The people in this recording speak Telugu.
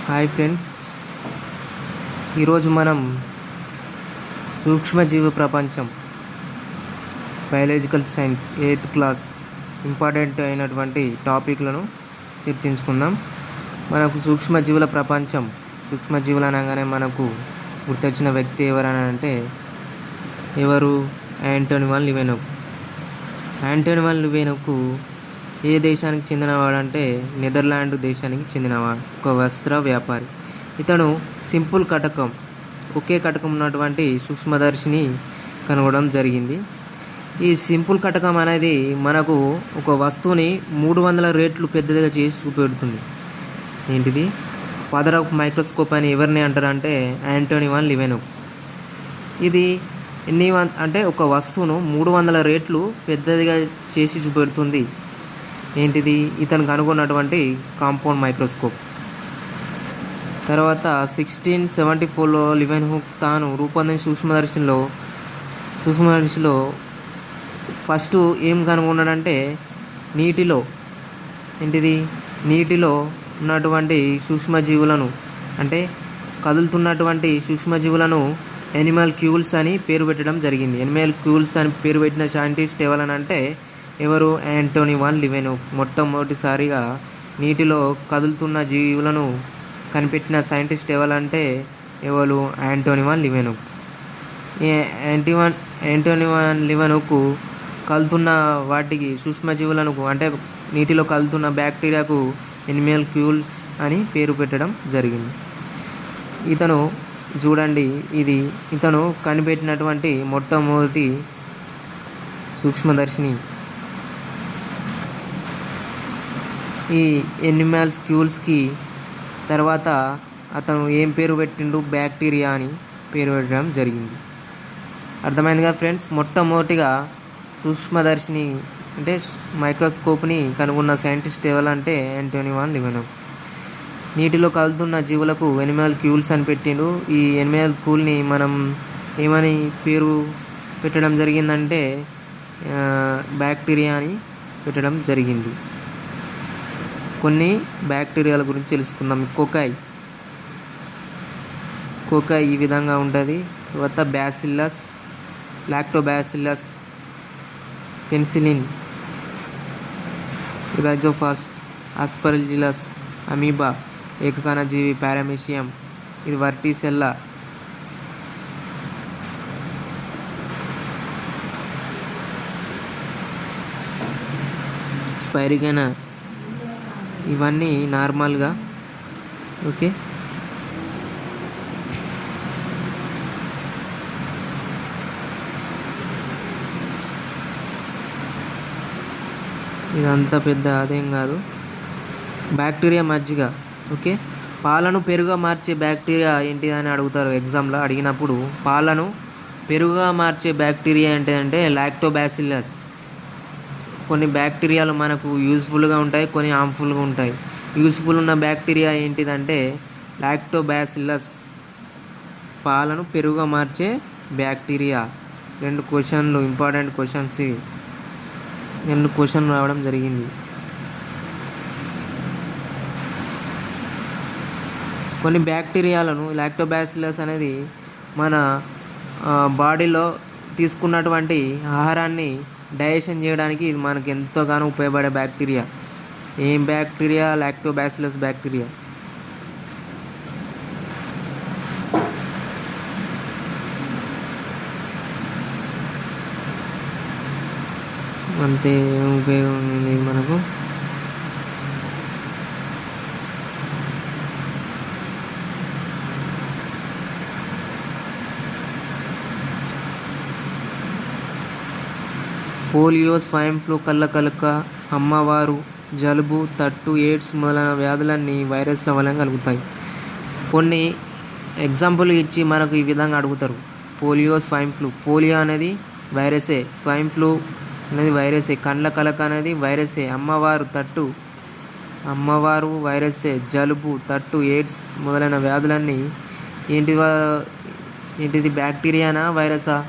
హాయ్ ఫ్రెండ్స్, ఈరోజు మనం సూక్ష్మజీవ ప్రపంచం biological science 8th class important అయినటువంటి టాపిక్లను చర్చించుకుందాం. మనకు సూక్ష్మజీవుల ప్రపంచం, సూక్ష్మజీవులు అనగానే మనకు గుర్తొచ్చిన వ్యక్తి ఎవరని అంటే యాంటోనీ వాన్ లివెనోక్. యాంటోనీ వాన్ లివెనోక్ ఏ దేశానికి చెందినవాడంటే నెదర్లాండ్ దేశానికి చెందినవాడు. ఒక వస్త్ర వ్యాపారి. ఇతను సింపుల్ కటకం, ఒకే కటకం ఉన్నటువంటి సూక్ష్మదర్శిని కనుగొనడం జరిగింది. ఈ సింపుల్ కటకం అనేది మనకు ఒక వస్తువుని 300 రెట్లు పెద్దదిగా చేసి చూపెడుతుంది. ఏంటిది? ఫాదర్ ఆఫ్ మైక్రోస్కోప్ అని ఎవరిని అంటారంటే యాంటోనీ వాన్ లివెనోక్. ఇది అంటే ఒక వస్తువును 300 రెట్లు పెద్దదిగా చేసి చూపెడుతుంది. ఏంటిది? ఇతను కనుగొన్నటువంటి కాంపౌండ్ మైక్రోస్కోప్. తర్వాత 1674లో లివెనోక్ తాను రూపొందించిన సూక్ష్మదర్శిలో ఫస్ట్ ఏం కనుగొన్నాడంటే నీటిలో ఉన్నటువంటి సూక్ష్మజీవులను, అంటే కదులుతున్నటువంటి సూక్ష్మజీవులను ఎనిమల్క్యూల్స్ అని పేరు పెట్టడం జరిగింది. ఎనిమల్క్యూల్స్ అని పేరు పెట్టిన సైంటిస్ట్ ఎవరనంటే యాంటోనీ వాన్ లివెనోక్. మొట్టమొదటిసారిగా నీటిలో కదులుతున్న జీవులను కనిపెట్టిన సైంటిస్ట్ ఎవరంటే యాంటోనీ వాన్ లివెనోక్. యాంటోనీ వాన్ లివెనోక్ కదులుతున్న వాటికి సూక్ష్మజీవులను, అంటే నీటిలో కదులుతున్న బ్యాక్టీరియాకు ఎనిమల్క్యూల్స్ అని పేరు పెట్టడం జరిగింది. ఇతను చూడండి, ఇతను కనిపెట్టినటువంటి మొట్టమొదటి సూక్ష్మదర్శిని. ఈ ఎనిమల్క్యూల్స్కి తర్వాత అతను ఏం పేరు పెట్టిండు? బ్యాక్టీరియా అని పేరు పెట్టడం జరిగింది. అర్థమైందిగా ఫ్రెండ్స్? మొట్టమొదటిగా సూక్ష్మదర్శిని అంటే మైక్రోస్కోప్ని కనుగొన్న సైంటిస్ట్ ఎవరంటే యాంటోనీ వాన్ లివెనోక్. నీటిలో కదులుతున్న జీవులకు ఎనిమల్క్యూల్స్ అని పెట్టిండు. ఈ ఎనిమల్క్యూల్ని మనం ఏమని పేరు పెట్టడం జరిగిందంటే బ్యాక్టీరియా అని పెట్టడం జరిగింది. కొన్ని బ్యాక్టీరియాల గురించి తెలుసుకుందాం. కోకాయ్ ఈ విధంగా ఉంటుంది. తర్వాత bacillus, lactobacillus, penicillin, rhizopus, aspergillus, amoeba, ఏకకణజీవి, పారామీషియం, ఇది వర్టిసెల్లా, స్పైరిగనా, ఇవన్నీ నార్మల్గా. ఓకే, ఇదంతా పెద్ద అదేం కాదు. బ్యాక్టీరియా మజ్జిగ. ఓకే, పాలను పెరుగుగా మార్చే బ్యాక్టీరియా ఏంటిదని అడుగుతారు ఎగ్జామ్లో. అడిగినప్పుడు పాలను పెరుగుగా మార్చే బ్యాక్టీరియా ఏంటిదంటే లాక్టోబాసిల్లస్. కొన్ని బ్యాక్టీరియాలు మనకు యూజ్ఫుల్గా ఉంటాయి, కొన్ని హార్మ్ఫుల్గా ఉంటాయి. యూజ్ఫుల్ ఉన్న బ్యాక్టీరియా ఏంటిదంటే లాక్టోబాసిల్లస్, పాలను పెరుగుగా మార్చే బ్యాక్టీరియా. 2 క్వశ్చన్లు, ఇంపార్టెంట్ క్వశ్చన్స్ ఇవి. 2 క్వశ్చన్లు రావడం జరిగింది. కొన్ని బ్యాక్టీరియాలను, లాక్టోబాసిల్లస్ అనేది మన బాడీలో తీసుకున్నటువంటి ఆహారాన్ని డైజెషన్ చేయడానికి ఇది మనకు ఎంతోగానో ఉపయోగపడే బ్యాక్టీరియా. ఏం బ్యాక్టీరియా? Lactobacillus bacteria. అంతే ఉపయోగం ఉంది మనకు. పోలియో, స్వైన్ ఫ్లూ, కళ్ళకలక, అమ్మవారు, జలుబు, తట్టు, ఎయిడ్స్ మొదలైన వ్యాధులన్నీ వైరస్ల వలన కలుగుతాయి. కొన్ని ఎగ్జాంపుల్ ఇచ్చి మనకు ఈ విధంగా అడుగుతారు. Polio, swine flu. పోలియో అనేది వైరసే, స్వైన్ ఫ్లూ అనేది వైరసే, కండ్ల కలక అనేది వైరసే, అమ్మవారు వైరసే, జలుబు, తట్టు, ఎయిడ్స్ మొదలైన వ్యాధులన్నీ ఏంటిది? బ్యాక్టీరియానా వైరసా?